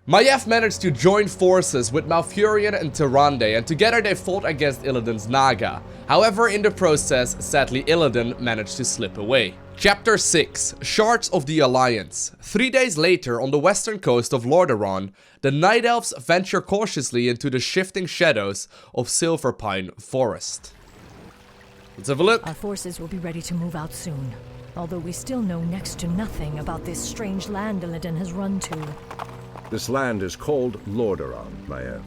Maiev managed to join forces with Malfurion and Tyreande, and together they fought against Illidan's Naga. However, in the process, sadly Illidan managed to slip away. Chapter 6. Shards of the Alliance. 3 days later, on the western coast of Lordareon, the Night Elves venture cautiously into the shifting shadows of Silverpine Forest. Let's have a look. Our forces will be ready to move out soon, although we still know next to nothing about this strange land Illidan has run to. This land is called Lordareon, Maiev.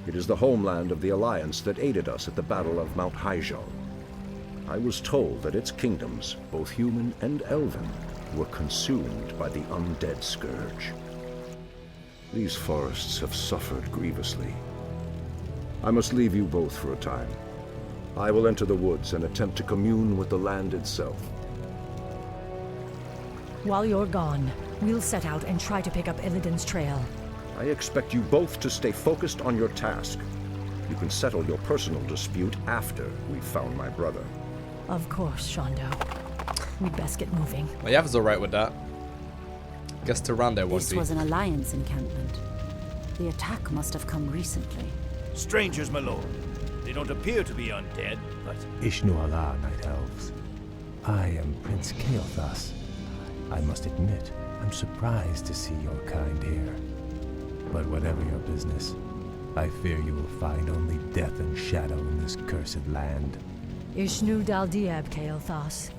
It is the homeland of the Alliance that aided us at the Battle of Mount Hyjal. I was told that its kingdoms, both human and elven, were consumed by the undead Scourge. These forests have suffered grievously. I must leave you both for a time. I will enter the woods and attempt to commune with the land itself. While you're gone, we'll set out and try to pick up Illidan's trail. I expect you both to stay focused on your task. You can settle your personal dispute after we've found my brother. Of course, Shondo. We'd best get moving. Maiev is alright with that. Guess Tyreande won't be. This was an Alliance encampment. The attack must have come recently. Strangers, my lord. They don't appear to be undead, but... Ishnu Allah, Night Elves. I am Prince Kael'thas. I must admit, I'm surprised to see your kind here. But whatever your business, I fear you will find only death and shadow in this cursed land. Ishnu Daldieb, Kael'thas.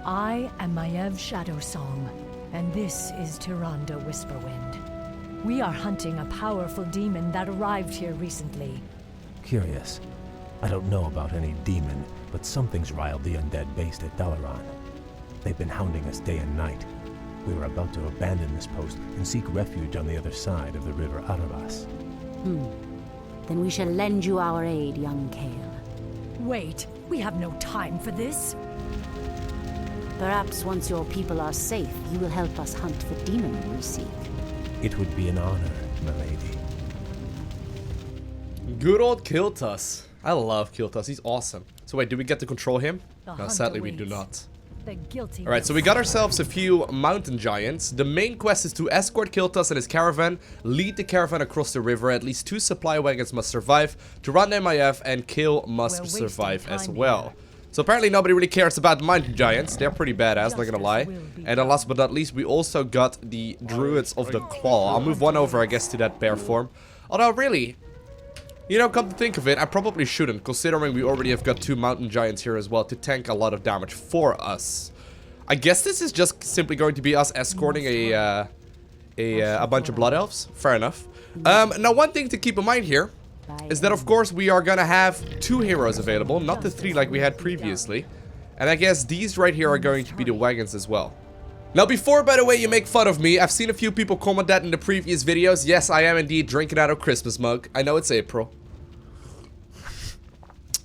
I am Maiev Shadowsong, and this is Tyreande Whisperwind. We are hunting a powerful demon that arrived here recently. Curious. I don't know about any demon, but something's riled the undead based at Dalaran. They've been hounding us day and night. We were about to abandon this post and seek refuge on the other side of the river Arabas. Then we shall lend you our aid, young Kael. Wait, we have no time for this. Perhaps once your people are safe, you will help us hunt the demon we seek. It would be an honor, my lady. Good old Kael'thas. I love Kael'thas, he's awesome. So wait, do we get to control him? No, sadly we do not. Alright, so we got ourselves a few mountain giants. The main quest is to escort Kael'thas and his caravan, lead the caravan across the river. At least 2 supply wagons must survive. Tyreande, Maiev, and Kael must survive as well. So apparently nobody really cares about the mountain giants. They're pretty badass, not gonna lie. And then last but not least, we also got the Druids of the Claw. I'll move one over, I guess, to that bear form. Although, really, you know, come to think of it, I probably shouldn't, considering we already have got 2 mountain giants here as well to tank a lot of damage for us. I guess this is just simply going to be us escorting a bunch of Blood Elves. Fair enough. Now, one thing to keep in mind here is that, of course, we are gonna have 2 heroes available, not the 3 like we had previously. And I guess these right here are going to be the wagons as well. Now, before, by the way, you make fun of me, I've seen a few people comment that in the previous videos. Yes, I am indeed drinking out of Christmas mug. I know it's April.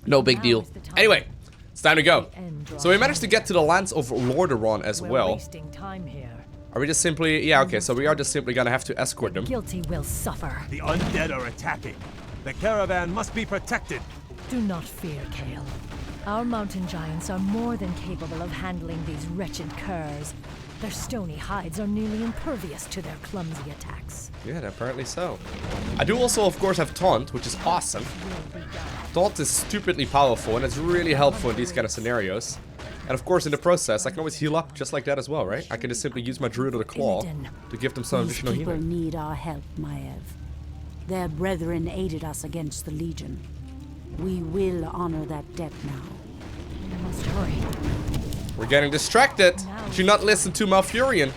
No big deal. Anyway, it's time to go. So we managed to get to the lands of Lordareon as well. Are we just simply... Yeah, okay, so we are just simply gonna have to escort them. Guilty will suffer. The undead are attacking. The caravan must be protected. Do not fear, Kael. Our mountain giants are more than capable of handling these wretched curs. Their stony hides are nearly impervious to their clumsy attacks. Yeah, apparently so. I do also, of course, have Taunt, which is awesome. Taunt is stupidly powerful, and it's really helpful in these kind of scenarios. And of course, in the process, I can always heal up just like that as well, right? I can just simply use my Druid of the Claw to give them some additional healing. These people need our help, Maiev. Their brethren aided us against the Legion. We will honor that debt now. We must hurry. We're getting distracted. Should not listen to Malfurion.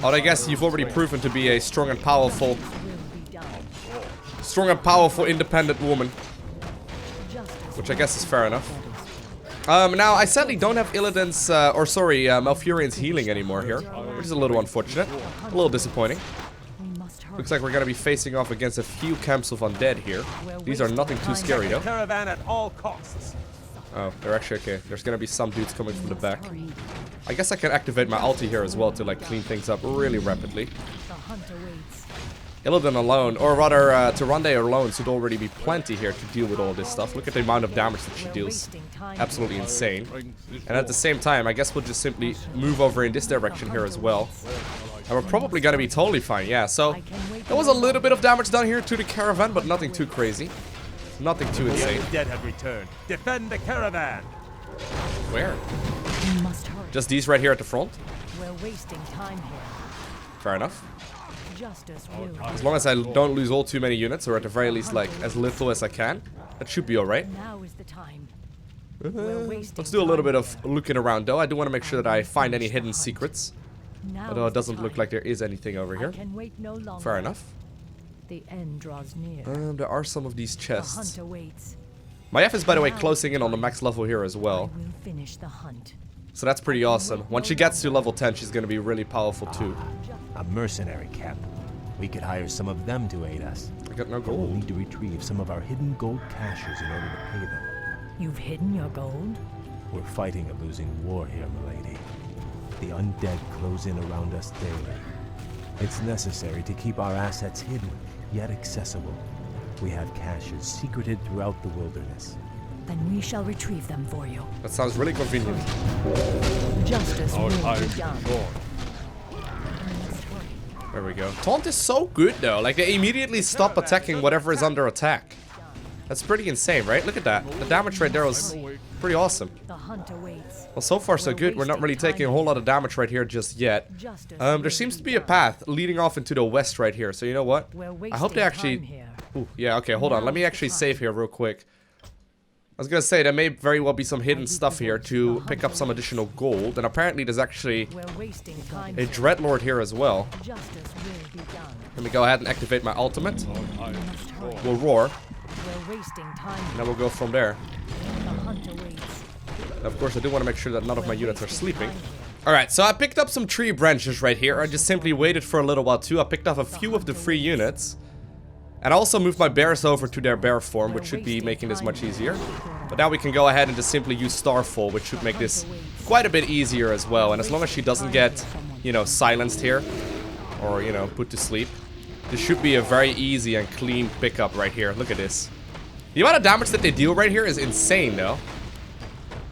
Oh, I guess you've already proven to be a strong and powerful independent woman. Which I guess is fair enough. Now, I sadly don't have Illidan's, Malfurion's healing anymore here. Which is a little unfortunate. A little disappointing. Looks like we're gonna be facing off against a few camps of undead here. These are nothing too scary though. Caravan at all costs. Oh, they're actually okay. There's gonna be some dudes coming from the back. I guess I can activate my ulti here as well to like clean things up really rapidly. Illidan alone, or rather Tyreande alone, should already be plenty here to deal with all this stuff. Look at the amount of damage that she deals. Absolutely insane. And at the same time, I guess we'll just simply move over in this direction here as well. And we're probably gonna be totally fine, yeah. So, there was a little bit of damage done here to the caravan, but nothing too crazy. Nothing too The insane. undead have returned. Defend the caravan. Where? We must hurry. Just these right here at the front? We're wasting time here. Fair enough. Justice will. As long as I don't lose all too many units, or at the very least, like, as little as I can, that should be alright. Now is the time. Let's do a little bit of looking around, though. I do want to make sure that I find any hidden secrets. Although it doesn't look like there is anything over here. Can wait no longer. Fair enough. The end draws near. There are some of these The chests. hunter waits. My F is, by the way, closing in on the max level here as I well. will finish the hunt. So that's pretty awesome. Once she gets to level 10, she's going to be really powerful, too. A mercenary camp. We could hire some of them to aid us. I got no But we'll gold. need to retrieve some of our hidden gold caches in order to pay them. You've hidden your gold? We're fighting a losing war here, milady. The undead close in around us daily. It's necessary to keep our assets hidden, yet accessible. We have caches secreted throughout the wilderness. Then we shall retrieve them for you. That sounds really convenient. Justice will be done. There we go. Taunt is so good, though. Like, they immediately stop attacking whatever is under attack. That's pretty insane, right? Look at that. The damage right there was pretty awesome. The hunter waits. Well, so far so good. We're not really taking a whole lot of damage right here just yet. There seems to be a path leading off into the west right here. So you know what? I hope they actually... Ooh, yeah, okay, hold on. Let me actually save here real quick. I was gonna say, there may very well be some hidden stuff here to pick up some additional gold. And apparently there's actually a Dreadlord here as well. Let me go ahead and activate my ultimate. We'll roar. And then we'll go from there. Of course, I do want to make sure that none of my units are sleeping. Alright, so I picked up some tree branches right here. I just simply waited for a little while too. I picked up a few of the free units. And I also moved my bears over to their bear form, which should be making this much easier. But now we can go ahead and just simply use Starfall, which should make this quite a bit easier as well. And as long as she doesn't get, you know, silenced here, or, you know, put to sleep, this should be a very easy and clean pickup right here. Look at this. The amount of damage that they deal right here is insane, though.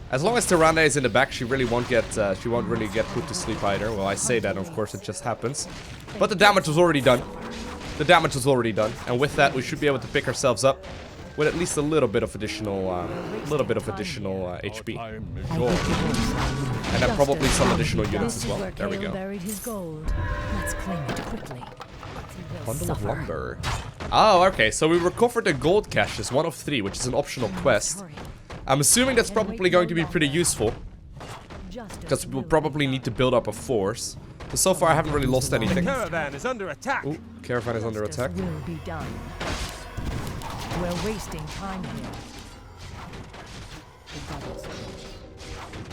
As long as Tyreande is in the back, she really won't get, she won't really get put to sleep either. Well, I say that, and of course, it just happens. But the damage was already done. The damage was already done, and with that, we should be able to pick ourselves up with at least a little bit of additional, HP, and then probably some additional units as well. There we go. Let's claim it quickly. Bundle of lumber. Oh, okay. So we recovered the gold caches, 1 of 3, which is an optional quest. I'm assuming that's probably going to be pretty useful, because we'll probably need to build up a force. But so far, I haven't really lost anything. The caravan is under attack. Ooh, caravan is under attack. Will be done. We're wasting time here.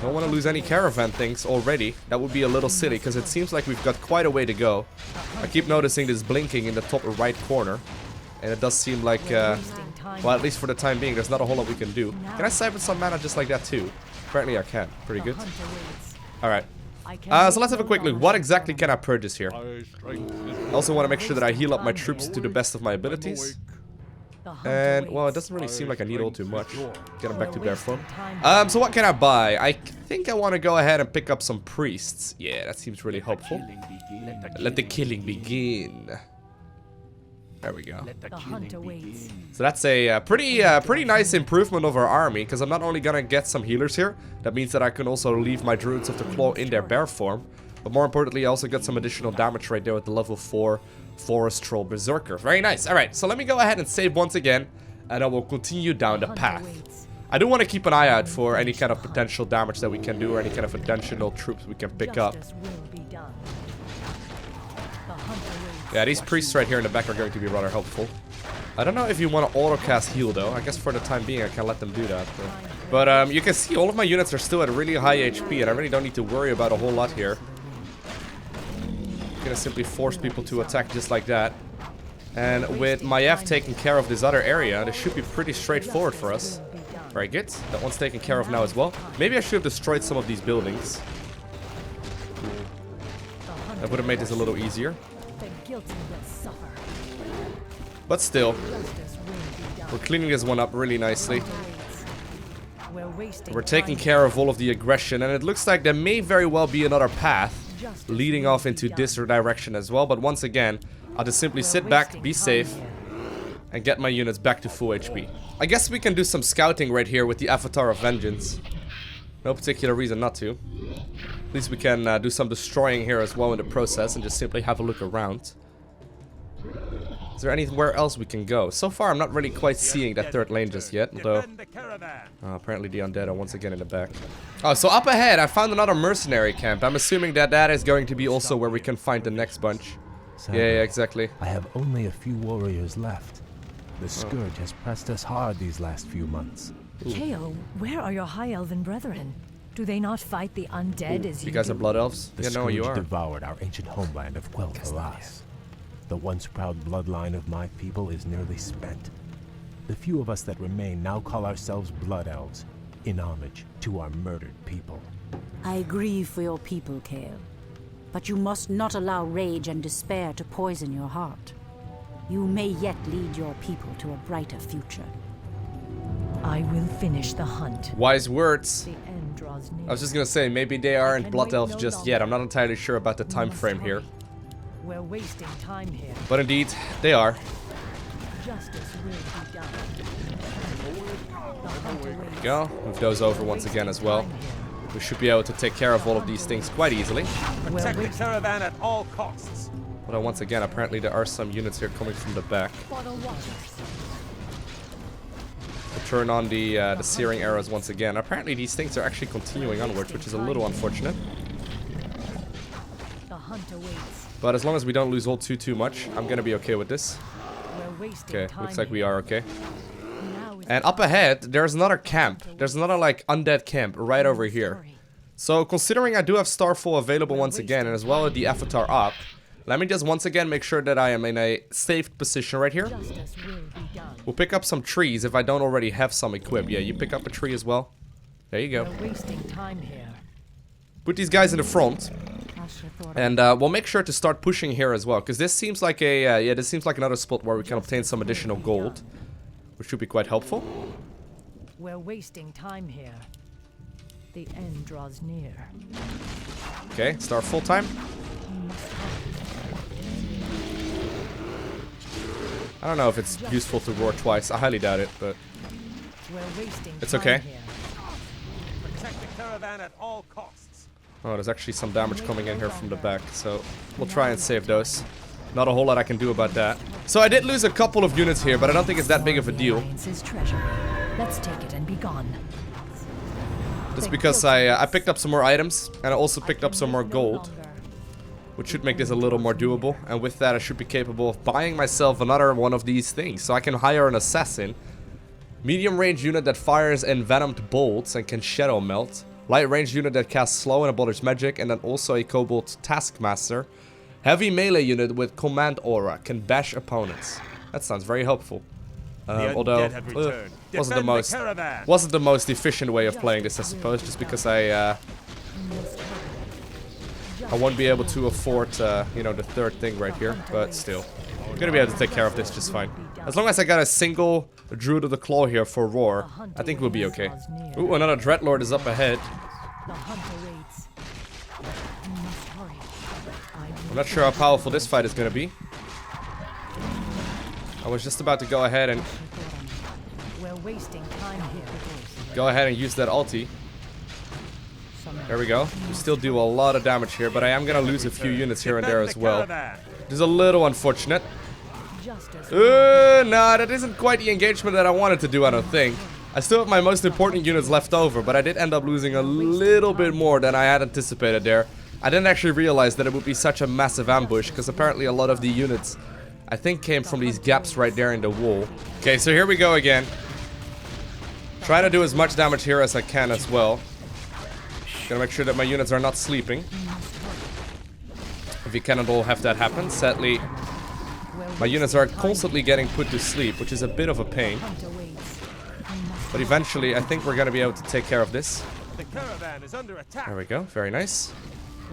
Don't want to lose any caravan things already. That would be a little silly, because it seems like we've got quite a way to go. I keep noticing this blinking in the top right corner. And it does seem like, well, at least for the time being, there's not a whole lot we can do. Can I save some mana just like that too? Apparently I can. Pretty good. Alright. So let's have a quick look. What exactly can I purchase here? I also want to make sure that I heal up my troops to the best of my abilities. And, well, it doesn't really seem like I need all too much. Get them back to bear form. So what can I buy? I think I want to go ahead and pick up some priests. Yeah, that seems really hopeful. Let the killing begin. There we go. So that's a pretty nice improvement of our army, because I'm not only gonna get some healers here, that means that I can also leave my Druids of the Claw in their bear form, but more importantly I also get some additional damage right there with the level 4 Forest Troll Berserker. Very nice. Alright, so let me go ahead and save once again, and then we'll continue down the path. I do want to keep an eye out for any kind of potential damage that we can do, or any kind of additional troops we can pick up. Yeah, these priests right here in the back are going to be rather helpful. I don't know if you want to auto-cast heal, though. I guess for the time being I can let them do that. But you can see all of my units are still at really high HP, and I really don't need to worry about a whole lot here. I'm gonna simply force people to attack just like that. And with my F taking care of this other area, this should be pretty straightforward for us. Very good. That one's taken care of now as well. Maybe I should have destroyed some of these buildings. That would have made this a little easier. But still, we're cleaning this one up really nicely. We're taking care of all of the aggression, and it looks like there may very well be another path leading off into this direction as well. But once again, I'll just simply sit back, be safe, and get my units back to full HP. I guess we can do some scouting right here with the Avatar of Vengeance. No particular reason not to. At least we can do some destroying here as well in the process and just simply have a look around. Is there anywhere else we can go? So far, I'm not really quite seeing that third lane just yet, although apparently the undead are once again in the back. Oh, so up ahead, I found another mercenary camp. I'm assuming that that is going to be also where we can find the next bunch. Sadly, Yeah, exactly. I have only a few warriors left. The Scourge has pressed us hard these last few months. Kael, where are your high elven brethren? Do they not fight the undead as You guys are Blood Elves? The Yeah, no, Scourge you are. devoured our ancient homeland of Kael'thas. The once proud bloodline of my people is nearly spent. The few of us that remain now call ourselves Blood Elves, in homage to our murdered people. I grieve for your people, Kael. But you must not allow rage and despair to poison your heart. You may yet lead your people to a brighter future. I will finish the hunt. Wise words. The end draws near. I was just gonna say, maybe they aren't can Blood wait Elves no just longer. yet. I'm not entirely sure about the time frame here. We're wasting time here. But indeed, they are. Justice will be done. The hunt awaits. Go. Move those over once again as well. We should be able to take care of all of these things quite easily. Protect the caravan at all costs. Although once again, apparently there are some units here coming from the back. We'll turn on the searing arrows once again. Apparently these things are actually continuing onwards, which is a little unfortunate. The hunt awaits. But as long as we don't lose all too much, I'm gonna be okay with this. We're wasting Okay, time looks like we here. are okay. Now is And up ahead, there's another camp. There's another, like, undead camp right over here. So, considering I do have Starfall available once again, and as well as the Avatar up, let me just once again make sure that I am in a safe position right here. Justice will be done. We'll pick up some trees if I don't already have some equipped. Yeah, you pick up a tree as well. There you go. We're wasting time here. Put these guys in the front. And we'll make sure to start pushing here as well, because this seems like a this seems like another spot where we can obtain some additional gold, which should be quite helpful. We're wasting time here. The end draws near. Okay, start full time. I don't know if it's useful to roar twice. I highly doubt it, but We're wasting It's time okay. here. Protect the caravan at all costs. oh, there's actually some damage coming in here from the back, so we'll try and save those. Not a whole lot I can do about that. So I did lose a couple of units here, but I don't think it's that big of a deal. Alliance's treasure. Let's take it and be gone. Just because I picked up some more items, and I also picked up some more gold, which should make this a little more doable. And with that, I should be capable of buying myself another one of these things. So I can hire an assassin, medium range unit that fires envenomed bolts and can shadow melt, light range unit that casts slow and abolish magic, and then also a kobold taskmaster, heavy melee unit with command aura, can bash opponents. That sounds very helpful. Although wasn't the most efficient way of playing this, I suppose, just because I won't be able to afford you know, the third thing right here, but still, I'm gonna be able to take care of this just fine. As long as I got a single Druid of the Claw here for roar, I think we'll be okay. Ooh, another Dreadlord is up ahead. The hunt awaits. We must hurry. I'm not sure how powerful this fight is gonna be. I was just about to go ahead and We're wasting time here. use that ulti. There we go. We still do a lot of damage here, but I am gonna lose a few units here and there as well. Which is a little unfortunate. Justice. Nah, that isn't quite the engagement that I wanted to do, I don't think. I still have my most important units left over, but I did end up losing a little bit more than I had anticipated there. I didn't actually realize that it would be such a massive ambush, because apparently a lot of the units, I think, came from these gaps right there in the wall. Okay, so here we go again. Try to do as much damage here as I can as well. Gotta make sure that my units are not sleeping. If you cannot all have that happen, sadly, my units are constantly getting put to sleep, which is a bit of a pain. But eventually, I think we're gonna be able to take care of this. The caravan is under attack. There we go, very nice.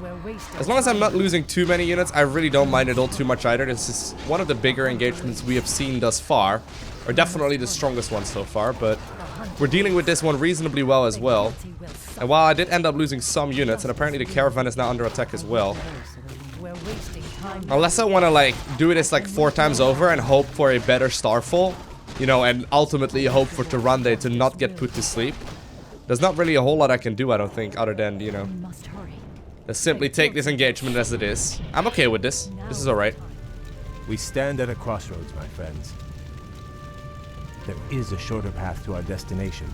We're wasting As long as I'm not losing too many units, I really don't mind it all too much either. This is one of the bigger engagements we have seen thus far. Or definitely the strongest one so far, but we're dealing with this one reasonably well as well. And while I did end up losing some units, and apparently the caravan is now under attack as well. Unless I want to like do this like 4 times over and hope for a better starfall, you know, and ultimately hope for Tyreande to not get put to sleep. There's not really a whole lot I can do, I don't think, other than, you know, let's simply take this engagement as it is. I'm okay with this. This is alright. We stand at a crossroads, my friends. There is a shorter path to our destination,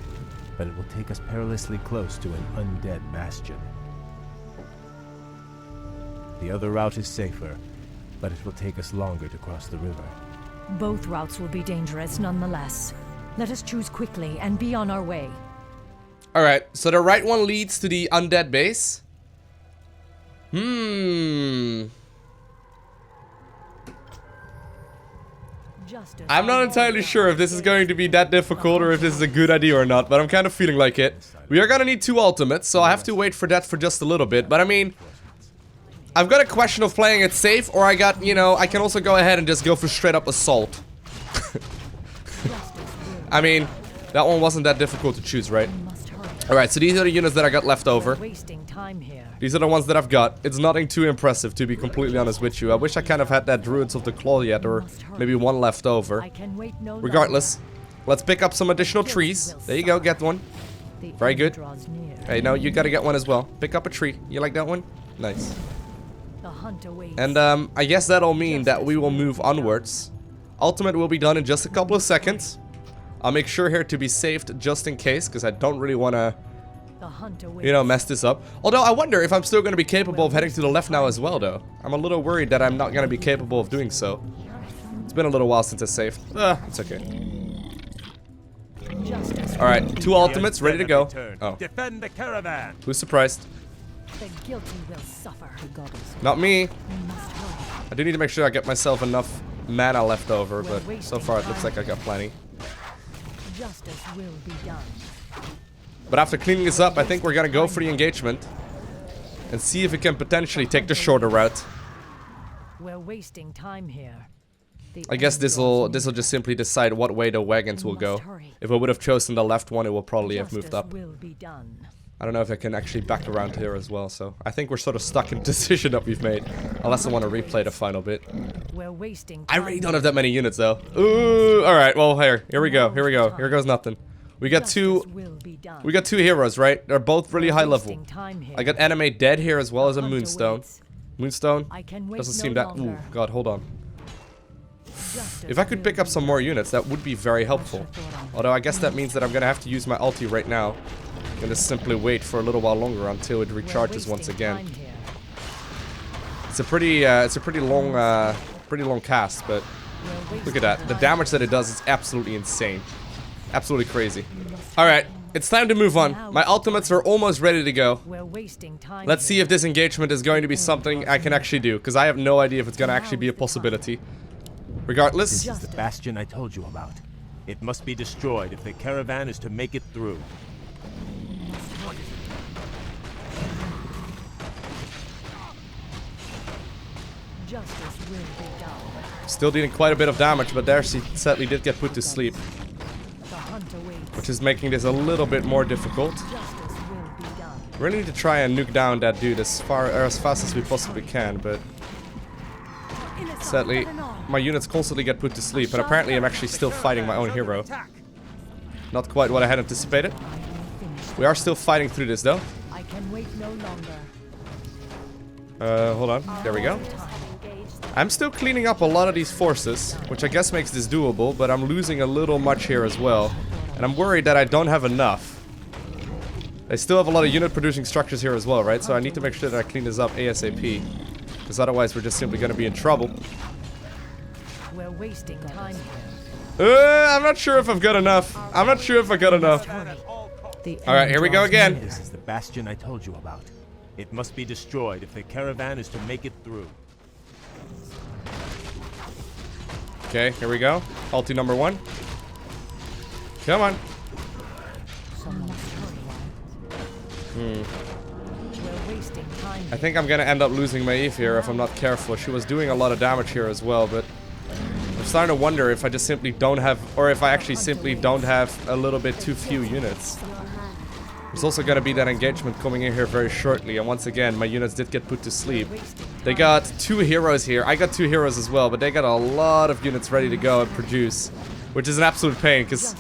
but it will take us perilously close to an undead bastion. The other route is safer, but it will take us longer to cross the river. Both routes will be dangerous nonetheless. Let us choose quickly and be on our way. Alright, so the right one leads to the undead base. I'm not entirely sure if this is going to be that difficult or if this is a good idea or not, but I'm kind of feeling like it. We are gonna need 2 ultimates, so I have to wait for that for just a little bit. But I mean, I've got a question of playing it safe, or I got, you know, I can also go ahead and just go for straight up assault. I mean, that one wasn't that difficult to choose, right? Alright, so these are the units that I got left over. These are the ones that I've got. It's nothing too impressive, to be completely honest with you. I wish I kind of had that Druids of the Claw yet, or maybe one left over. Regardless, let's pick up some additional trees. There you go, get one. Very good. Hey, no, you gotta get one as well. Pick up a tree. You like that one? Nice. And I guess that'll mean that we will move onwards. Ultimate will be done in just a couple of seconds. I'll make sure here to be saved just in case, because I don't really want to, you know, mess this up. Although I wonder if I'm still going to be capable of heading to the left now as well, though. I'm a little worried that I'm not going to be capable of doing so. It's been a little while since I saved. It's okay. Alright, 2 ultimates ready to go. Oh. Defend the caravan. Who's surprised? The guilty will suffer. Not me. I do need to make sure I get myself enough mana left over, but so far it looks like I got plenty. Justice will be done. But after cleaning this up, I think we're gonna go for the engagement and see if we can potentially take the shorter route. We're wasting time here. I guess this'll just simply decide what way the wagons will go. If I would have chosen the left one, it will probably have moved up. I don't know if I can actually back around here as well, so I think we're sort of stuck in the decision that we've made. Unless I want to replay the final bit. I really don't have that many units though. Ooh, alright, well here we go, here we go. Here goes nothing. We got two heroes, right? They're both really high level. I got Animate Dead here as well as a Moonstone. Moonstone doesn't seem that... Ooh, god, hold on. If I could pick up some more units, that would be very helpful. Although I guess that means that I'm gonna have to use my ulti right now. I'm gonna simply wait for a little while longer until it recharges once again. It's a pretty long cast, but look at that. The damage that it does is absolutely insane. Absolutely crazy. Alright, it's time to move on. My ultimates are almost ready to go. Let's see if this engagement is going to be something I can actually do, because I have no idea if it's gonna actually be a possibility. Regardless. This is the bastion I told you about. It must be destroyed if the caravan is to make it through. Justice will be done. Still dealing quite a bit of damage, but there she sadly did get put to sleep. Which is making this a little bit more difficult. We really need to try and nuke down that dude as fast as we possibly can, but sadly, my units constantly get put to sleep, and apparently I'm actually still fighting my own hero. Not quite what I had anticipated. We are still fighting through this though. I can wait no longer. Hold on. There we go. I'm still cleaning up a lot of these forces, which I guess makes this doable, but I'm losing a little much here as well. And I'm worried that I don't have enough. I still have a lot of unit producing structures here as well, right? So I need to make sure that I clean this up ASAP. Because otherwise we're just simply going to be in trouble. We're wasting time here. I'm not sure if I've got enough. I'm not sure if I got enough. Alright, here we go again. This is the bastion I told you about. It must be destroyed if the caravan is to make it through. Okay, here we go. Ulti number 1. Come on. I think I'm gonna end up losing my Eve here if I'm not careful. She was doing a lot of damage here as well, but I'm starting to wonder if I just simply don't have, or if I actually simply don't have a little bit too few units. There's also going to be that engagement coming in here very shortly, and once again, my units did get put to sleep. They got 2 heroes here. I got 2 heroes as well, but they got a lot of units ready to go and produce, which is an absolute pain, because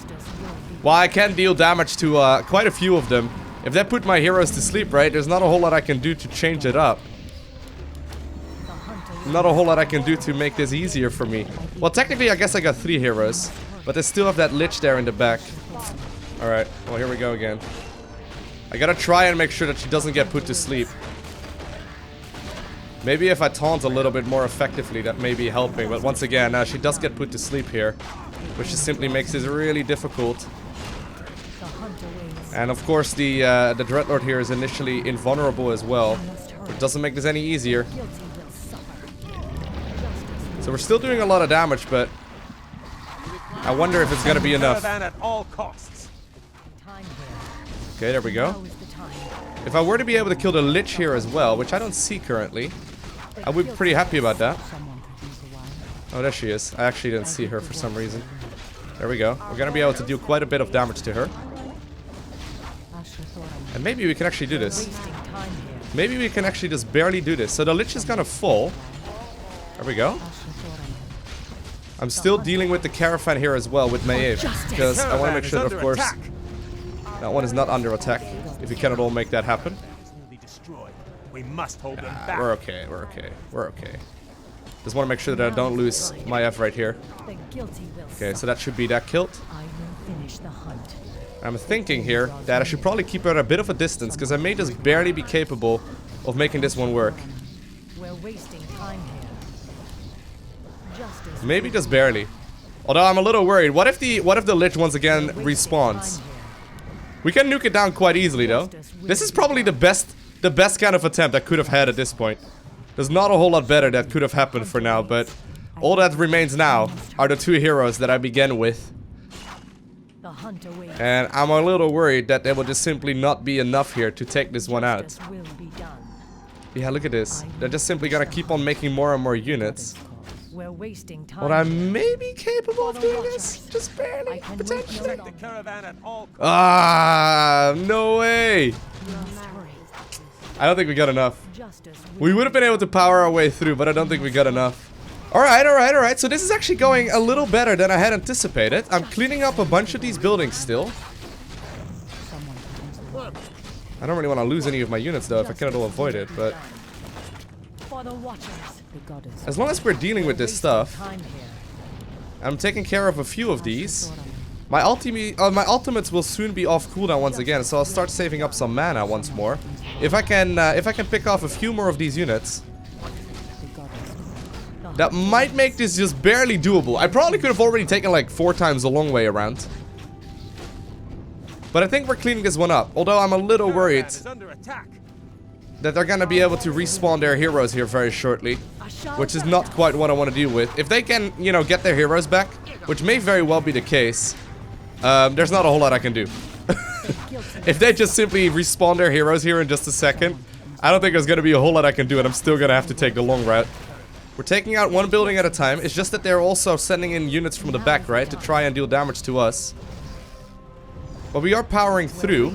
while I can deal damage to quite a few of them, if they put my heroes to sleep, right, there's not a whole lot I can do to change it up. Not a whole lot I can do to make this easier for me. Well, technically, I guess I got 3 heroes, but they still have that Lich there in the back. Alright, well, here we go again. I gotta try and make sure that she doesn't get put to sleep. Maybe if I taunt a little bit more effectively, that may be helping. But once again, she does get put to sleep here, which just simply makes this really difficult. And of course, the Dreadlord here is initially invulnerable as well. It doesn't make this any easier. So we're still doing a lot of damage, but I wonder if it's gonna be enough. Okay, there we go. If I were to be able to kill the Lich here as well, which I don't see currently, I would be pretty happy about that. Oh, there she is. I actually didn't see her for some reason. There we go. We're gonna be able to do quite a bit of damage to her. And maybe we can actually do this. Maybe we can actually just barely do this. So the Lich is gonna fall. There we go. I'm still dealing with the caravan here as well with Maeve, because I want to make sure that, of course, that one is not under attack, if we cannot all make that happen. We're okay, we're okay, we're okay. Just want to make sure that I don't lose my F right here. Okay, so that should be that kilt. I'm thinking here that I should probably keep her at a bit of a distance, because I may just barely be capable of making this one work. We're wasting time here. Maybe just barely. Although I'm a little worried. What if the Lich once again respawns? We can nuke it down quite easily though. This is probably the best kind of attempt I could have had at this point. There's not a whole lot better that could have happened for now, but all that remains now are the 2 heroes that I began with. And I'm a little worried that there will just simply not be enough here to take this one out. Yeah, look at this. They're just simply gonna keep on making more and more units. We're wasting time. But I may be capable of doing this. Just barely, potentially. Ah, no way. I don't think we got enough. We would have been able to power our way through, but I don't think we got enough. Alright, alright, alright. So this is actually going a little better than I had anticipated. I'm cleaning up a bunch of these buildings still. I don't really want to lose any of my units though if I cannot all avoid it, but as long as we're dealing with this stuff, I'm taking care of a few of these. My ultimates will soon be off cooldown once again, so I'll start saving up some mana once more. If I can pick off a few more of these units, that might make this just barely doable. I probably could have already taken like 4 times the long way around. But I think we're cleaning this one up. Although I'm a little worried that they're gonna be able to respawn their heroes here very shortly, which is not quite what I want to deal with. If they can, you know, get their heroes back, which may very well be the case, there's not a whole lot I can do. If they just simply respawn their heroes here in just a second, I don't think there's gonna be a whole lot I can do, and I'm still gonna have to take the long route. We're taking out one building at a time. It's just that they're also sending in units from the back, right, to try and deal damage to us. But we are powering through.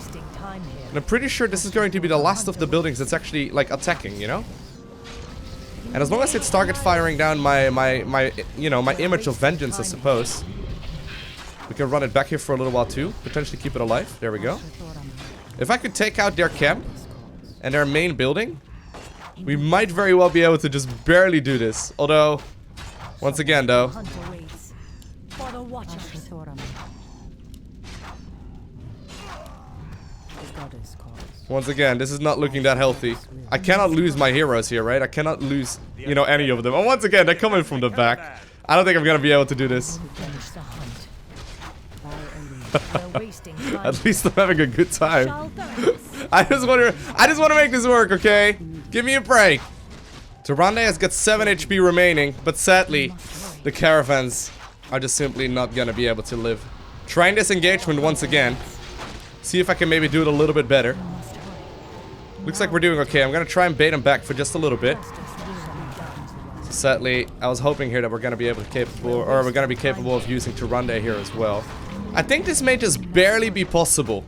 And I'm pretty sure this is going to be the last of the buildings that's actually, like, attacking, you know? And as long as it's target firing down my image of vengeance, I suppose. We can run it back here for a little while too. Potentially keep it alive. There we go. If I could take out their camp and their main building, we might very well be able to just barely do this. Although, once again though, once again, this is not looking that healthy. I cannot lose my heroes here, right? I cannot lose, you know, any of them. And once again, they're coming from the back. I don't think I'm gonna be able to do this. At least I'm having a good time. I just want to make this work, okay? Give me a break. Tyreande has got 7 HP remaining, but sadly, the caravans are just simply not gonna be able to live. Trying this engagement once again. See if I can maybe do it a little bit better. Looks like we're doing okay. I'm gonna try and bait him back for just a little bit. Sadly, I was hoping here that we're gonna be able to capable of using Tyreande here as well. I think this may just barely be possible.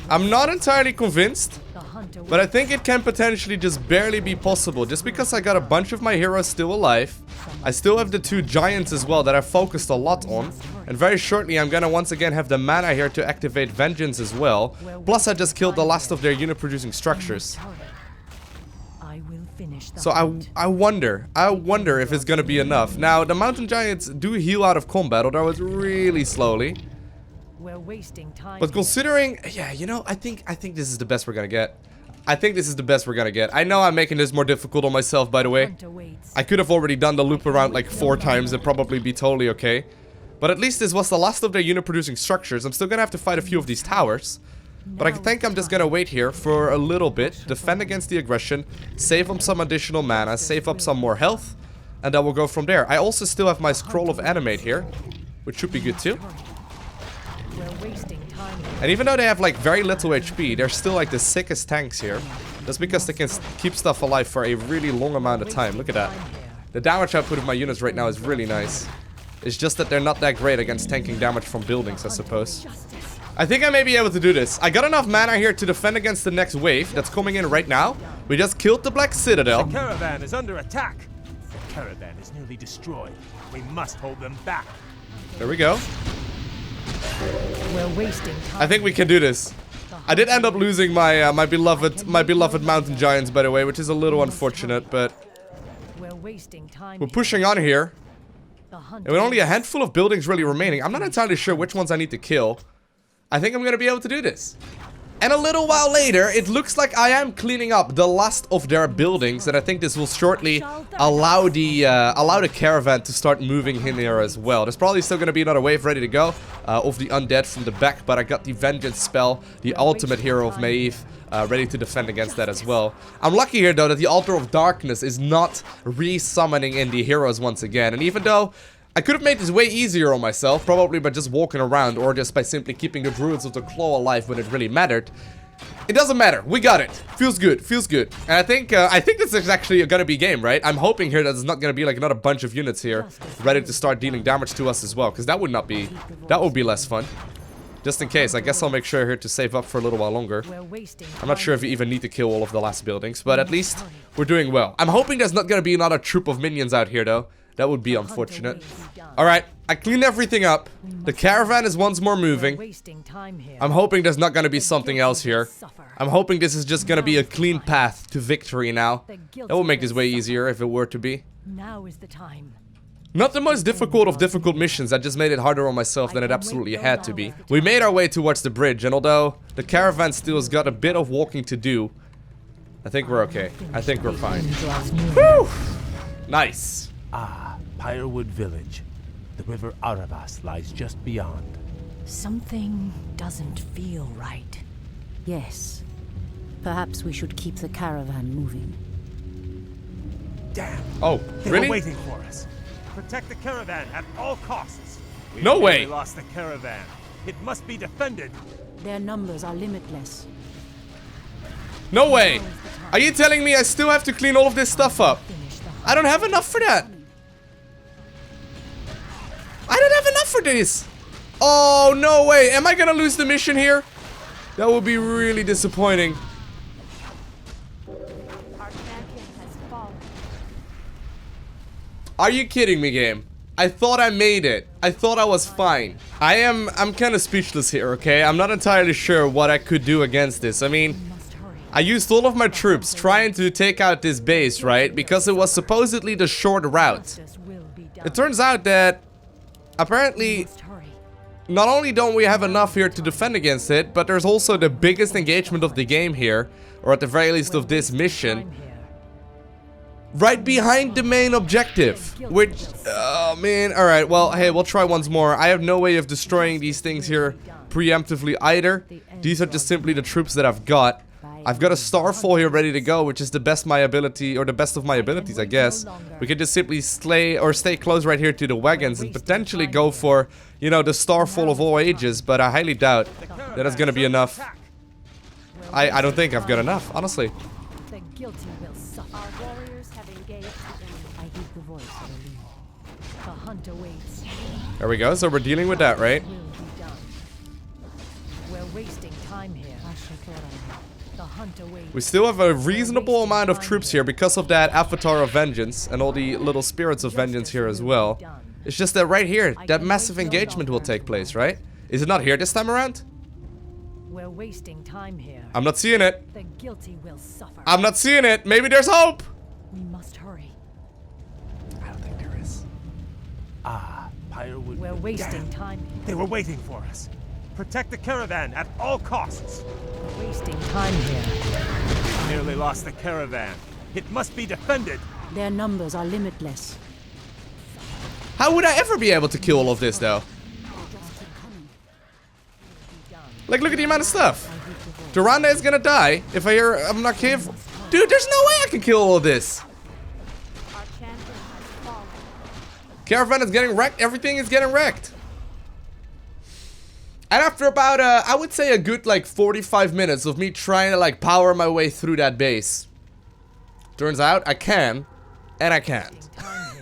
I'm not entirely convinced, but I think it can potentially just barely be possible. Just because I got a bunch of my heroes still alive. I still have the 2 giants as well that I focused a lot on. And very shortly I'm gonna once again have the mana here to activate Vengeance as well. Plus I just killed the last of their unit producing structures. So I wonder if it's gonna be enough. Now the mountain giants do heal out of combat, although it's really slowly. We're wasting time. But considering, yeah, you know, I think this is the best we're gonna get. I think this is the best we're gonna get. I know I'm making this more difficult on myself, by the way. I could have already done the loop around like 4 times and probably be totally okay. But at least this was the last of their unit producing structures. I'm still gonna have to fight a few of these towers. But I think I'm just gonna wait here for a little bit, defend against the aggression, save up some additional mana, save up some more health, and then we'll go from there. I also still have my Scroll of Animate here, which should be good too. And even though they have like very little HP, they're still like the sickest tanks here. That's because they can keep stuff alive for a really long amount of time. Look at that. The damage output of my units right now is really nice. It's just that they're not that great against tanking damage from buildings, I suppose. I think I may be able to do this. I got enough mana here to defend against the next wave that's coming in right now. We just killed the Black Citadel. The caravan is under attack. The caravan is nearly destroyed. We must hold them back. There we go. We're wasting time. I think we can do this. I did end up losing my my beloved mountain giants, by the way, which is a little unfortunate, but we're pushing on here. And with only a handful of buildings really remaining, I'm not entirely sure which ones I need to kill. I think I'm gonna be able to do this. And a little while later, it looks like I am cleaning up the last of their buildings, and I think this will shortly allow the caravan to start moving in here as well. There's probably still going to be another wave ready to go of the undead from the back, but I got the Vengeance spell, the ultimate hero of Maeve, ready to defend against that as well. I'm lucky here though that the Altar of Darkness is not re-summoning in the heroes once again, and even though I could have made this way easier on myself, probably by just walking around or just by simply keeping the Druids of the Claw alive when it really mattered. It doesn't matter. We got it. Feels good. Feels good. And I think this is actually gonna be game, right? I'm hoping here that there's not gonna be like another bunch of units here ready to start dealing damage to us as well, because that would be less fun. Just in case, I guess I'll make sure here to save up for a little while longer. I'm not sure if you even need to kill all of the last buildings, but at least we're doing well. I'm hoping there's not gonna be another troop of minions out here though. That would be unfortunate. Alright, I cleaned everything up. The caravan is once more moving. I'm hoping there's not gonna be something else here. I'm hoping this is just gonna be a clean path to victory now. That will make this way easier if it were to be. Now is the time. Not the most difficult of difficult missions, I just made it harder on myself than it absolutely had to be. We made our way towards the bridge, and although the caravan still has got a bit of walking to do, I think we're okay. I think we're fine. Whew! Nice. Ah, Pyrewood Village. The river Aravas lies just beyond. Something doesn't feel right. Yes. Perhaps we should keep the caravan moving. Damn. Oh, They really? were waiting for us. Protect the caravan at all costs. We No way. nearly lost the caravan. It must be defended. Their numbers are limitless. No way! Are you telling me I still have to clean all of this stuff up? I don't have enough for that! I don't have enough for this! Oh, no way! Am I gonna lose the mission here? That would be really disappointing. Are you kidding me, game? I thought I made it. I thought I was fine. I'm kind of speechless here, okay? I'm not entirely sure what I could do against this. I mean, I used all of my troops trying to take out this base, right? Because it was supposedly the short route. It turns out that apparently not only don't we have enough here to defend against it, but there's also the biggest engagement of the game here, or at the very least of this mission, right behind the main objective, which, oh man, alright, well, hey, we'll try once more. I have no way of destroying these things here preemptively either. These are just simply the troops that I've got. I've got a Starfall here ready to go, which is the best my ability, or the best of my abilities, I guess. We could just simply stay close right here to the wagons and potentially go for, you know, the Starfall of all ages, but I highly doubt that is gonna be enough. I don't think I've got enough, honestly. The guilty will suffer. Our warriors have engaged the enemy. I heed the voice. There we go. So we're dealing with that, right? Will be done. We're wasting time here. The hunt awaits. We still have a reasonable amount of troops here because of that Avatar of Vengeance and all the little spirits of vengeance here as well. It's just that right here, that massive engagement will take place, right? Is it not here this time around? We're wasting time here. I'm not seeing it. The guilty will suffer. I'm not seeing it. Maybe there's hope. We must hurry. I don't think there is. Pyre would... We're wasting Damn. time here. They were waiting for us. Protect the caravan at all costs. We're wasting time here. We nearly lost the caravan. It must be defended. Their numbers are limitless. How would I ever be able to kill all of this, though? Like, look at the amount of stuff. Tyreande is gonna die if I'm not careful. Dude, there's no way I can kill all of this. Caravan is getting wrecked. Everything is getting wrecked. And after about, I would say a good, like, 45 minutes of me trying to, like, power my way through that base. Turns out I can, and I can't.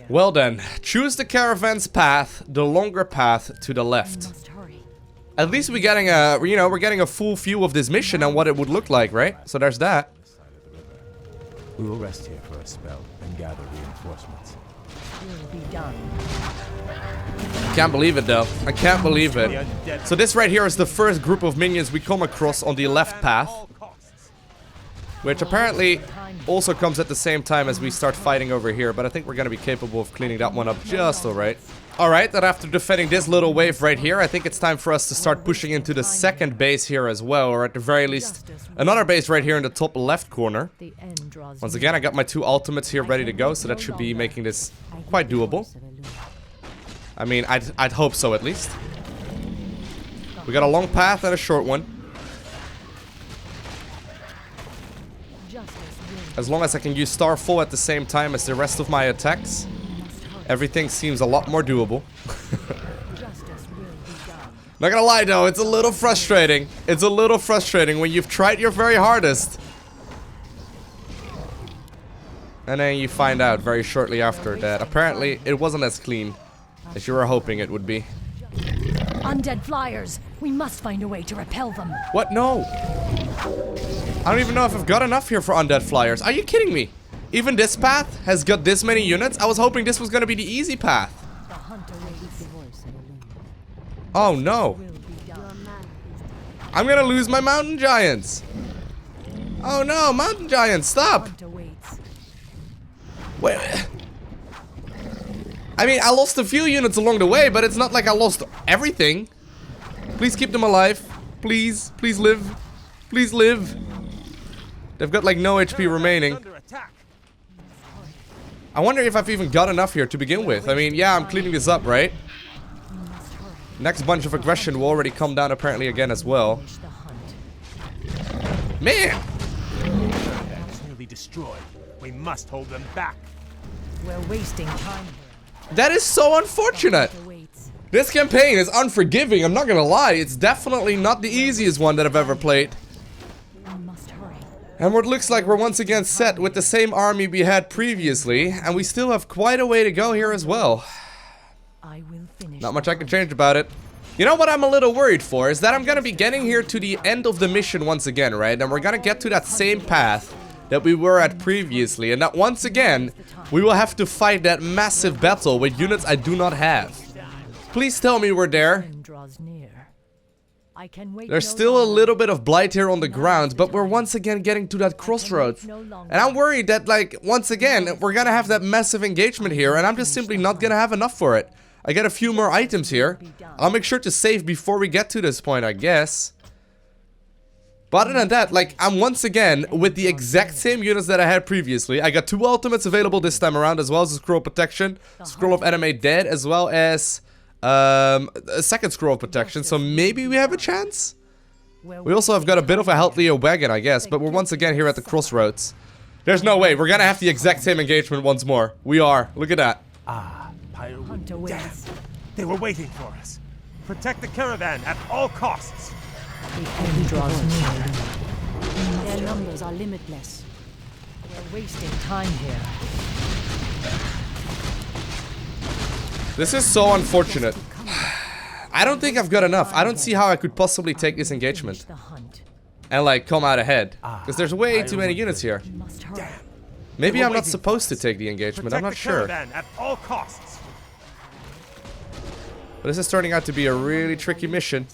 Well then, choose the caravan's path, the longer path to the left. At least we're getting a, we're getting a full view of this mission and what it would look like, right? So there's that. We will rest here for a spell and gather reinforcements. Will be done. Can't believe it though. I can't believe it. So this right here is the first group of minions we come across on the left path, which apparently also comes at the same time as we start fighting over here, but I think we're gonna be capable of cleaning that one up just alright. Alright, then after defending this little wave right here, I think it's time for us to start pushing into the second base here as well, or at the very least, another base right here in the top left corner. Once again, I got my 2 ultimates here ready to go, so that should be making this quite doable. I mean, I'd hope so at least. We got a long path and a short one. As long as I can use Starfall at the same time as the rest of my attacks, everything seems a lot more doable. Not gonna lie though, it's a little frustrating. It's a little frustrating when you've tried your very hardest. And then you find out very shortly after that apparently it wasn't as clean as you were hoping it would be. Undead flyers. We must find a way to repel them. What? No. I don't even know if I've got enough here for undead flyers. Are you kidding me? Even this path has got this many units? I was hoping this was gonna be the easy path. Oh no. I'm gonna lose my mountain giants. Oh no, mountain giants, stop. Wait. I mean, I lost a few units along the way, but it's not like I lost everything. Please keep them alive. Please, please live. Please live. They've got like no HP remaining. I wonder if I've even got enough here to begin with. I mean, yeah, I'm cleaning this up, right? Next bunch of aggression will already come down apparently again as well. Man! It's nearly destroyed. We must hold them back. We're wasting time here. That is so unfortunate. This campaign is unforgiving, I'm not gonna lie. It's definitely not the easiest one that I've ever played. And what looks like we're once again set with the same army we had previously, and we still have quite a way to go here as well. Not much I can change about it. You know what I'm a little worried for is that I'm gonna be getting here to the end of the mission once again, right? And we're gonna get to that same path that we were at previously, and that once again we will have to fight that massive battle with units I do not have. Please tell me we're there. There's still a little bit of blight here on the ground, but we're once again getting to that crossroads. And I'm worried that, like, once again, we're gonna have that massive engagement here, and I'm just simply not gonna have enough for it. I get a few more items here. I'll make sure to save before we get to this point, I guess. But other than that, like, I'm once again with the exact same units that I had previously. I got 2 ultimates available this time around, as well as a Scroll of Protection, Scroll of Animate Dead, as well as a second Scroll of Protection, so maybe we have a chance? We also have got a bit of a healthier wagon, I guess, but we're once again here at the crossroads. There's no way, we're gonna have the exact same engagement once more. We are, look at that. Pyre would... Damn! They were waiting for us. Protect the caravan at all costs. The end draws near. Their numbers are limitless. We're wasting time here. This is so unfortunate. I don't think I've got enough. I don't see how I could possibly take this engagement and like come out ahead, because there's way too many units here. Maybe I'm not supposed to take the engagement. I'm not sure. At all costs. But this is turning out to be a really tricky mission.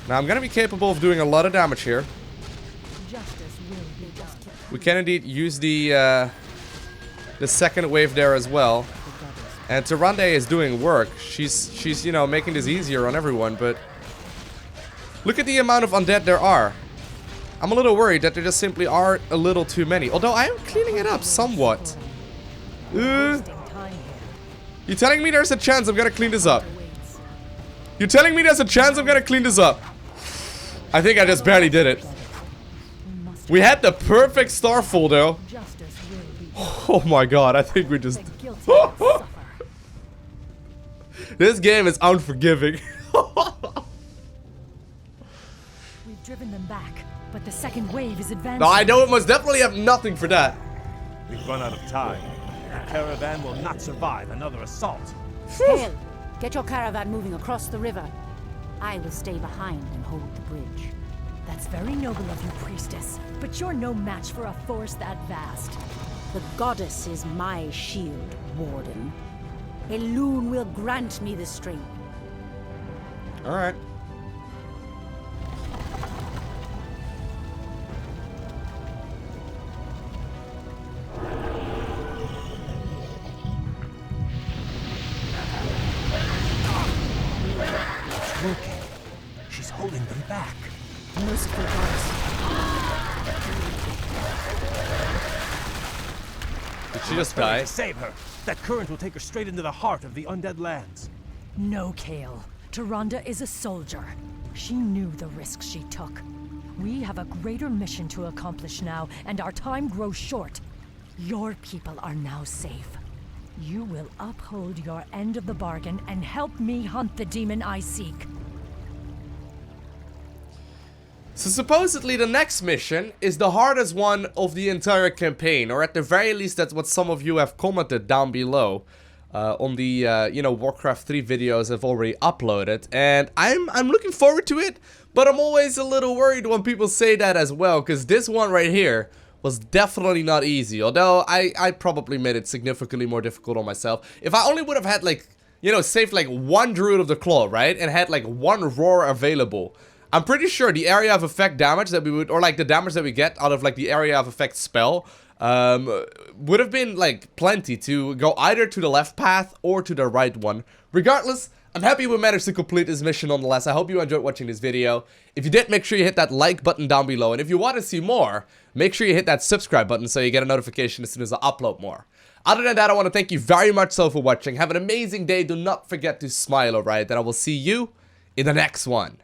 Now I'm gonna be capable of doing a lot of damage here. We can indeed use the second wave there as well. And Tyreande is doing work. She's you know, making this easier on everyone, but look at the amount of undead there are. I'm a little worried that there just simply are a little too many. Although I am cleaning it up somewhat. You telling me there's a chance I'm gonna clean this up? You telling me there's a chance I'm gonna clean this up? I think I just barely did it. We had the perfect starfall though. Oh my god, I think we just... This game is unforgiving. We've driven them back, but the second wave is advancing. No, I don't most definitely have nothing for that. We've run out of time. The caravan will not survive another assault. Kael, get your caravan moving across the river. I will stay behind and hold the bridge. That's very noble of you, priestess, but you're no match for a force that vast. The goddess is my shield, Warden. Elune will grant me the strength. Alright. Okay. She's holding them back. Merciful goddess. Did she just die? Save her. That current will take her straight into the heart of the undead lands. No, Kael. Tyreande is a soldier. She knew the risks she took. We have a greater mission to accomplish now, and our time grows short. Your people are now safe. You will uphold your end of the bargain and help me hunt the demon I seek. So supposedly the next mission is the hardest one of the entire campaign, or at the very least that's what some of you have commented down below on the you know, Warcraft 3 videos I've already uploaded, and I'm looking forward to it, but I'm always a little worried when people say that as well, because this one right here was definitely not easy, although I probably made it significantly more difficult on myself. If I only would have had, like, you know, saved like one Druid of the Claw, right, and had like one Roar available, I'm pretty sure the area of effect damage that we would, or like the damage that we get out of like the area of effect spell, would have been like plenty to go either to the left path or to the right one. Regardless, I'm happy we managed to complete this mission nonetheless. I hope you enjoyed watching this video. If you did, make sure you hit that like button down below. And if you want to see more, make sure you hit that subscribe button so you get a notification as soon as I upload more. Other than that, I want to thank you very much so for watching. Have an amazing day. Do not forget to smile, alright? And I will see you in the next one.